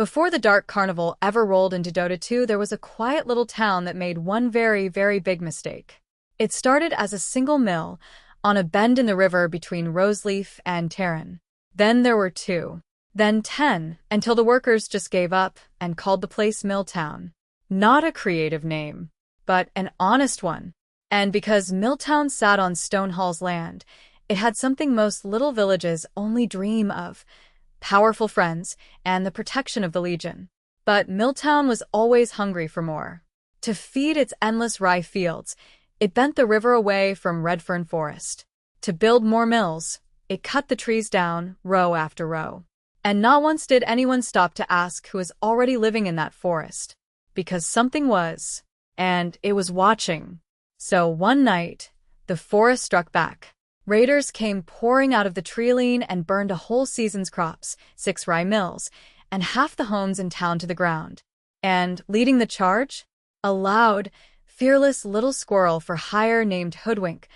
Before the Dark Carnival ever rolled into Dota 2, there was a quiet little town that made one very, very big mistake. It started as a single mill on a bend in the river between Roseleaf and Terran. Then there were 2. Then 10, until the workers just gave up and called the place Milltown. Not a creative name, but an honest one. And because Milltown sat on Stonehall's land, it had something most little villages only dream of: powerful friends and the protection of the Legion. But Milltown was always hungry for more. To feed its endless rye fields, it bent the river away from Redfern Forest. To build more mills, it cut the trees down, row after row. And not once did anyone stop to ask who was already living in that forest. Because something was, and it was watching. So one night, the forest struck back. Raiders came pouring out of the treeline and burned a whole season's crops, 6 rye mills, and half the homes in town to the ground. And, leading the charge, a loud, fearless little squirrel for hire named Hoodwink,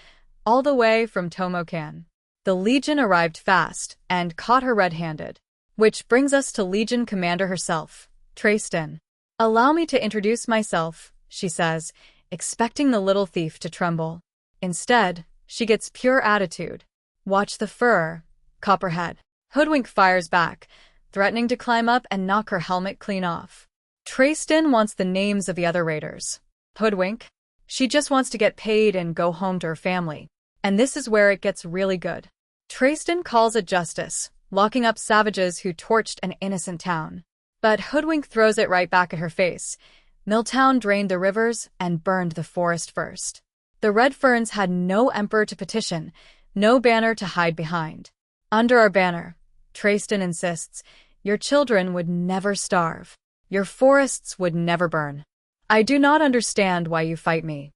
all the way from Tomokan. The Legion arrived fast and caught her red-handed. Which brings us to Legion Commander herself, Tresdin. "Allow me to introduce myself," she says, expecting the little thief to tremble. Instead, she gets pure attitude. "Watch the fur, Copperhead." Hoodwink fires back, threatening to climb up and knock her helmet clean off. Tresdin wants the names of the other raiders. Hoodwink? She just wants to get paid and go home to her family. And this is where it gets really good. Tresdin calls it justice, locking up savages who torched an innocent town. But Hoodwink throws it right back at her face. Milltown drained the rivers and burned the forest first. The Redferns had no emperor to petition, no banner to hide behind. "Under our banner," Tresdin insists, "your children would never starve. Your forests would never burn. I do not understand why you fight me."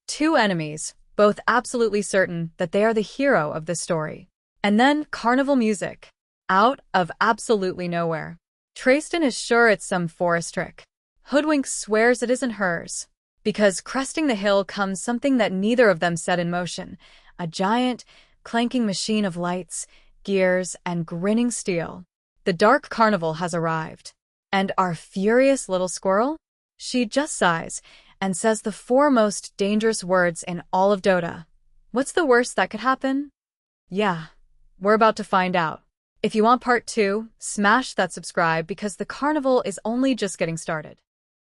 2 enemies, both absolutely certain that they are the hero of the story. And then carnival music. Out of absolutely nowhere. Tresdin is sure it's some forest trick. Hoodwink swears it isn't hers. Because cresting the hill comes something that neither of them set in motion: a giant, clanking machine of lights, gears, and grinning steel. The Dark Carnival has arrived. And our furious little squirrel? She just sighs and says the 4 most dangerous words in all of Dota. What's the worst that could happen? Yeah, we're about to find out. If you want part 2, smash that subscribe because the carnival is only just getting started.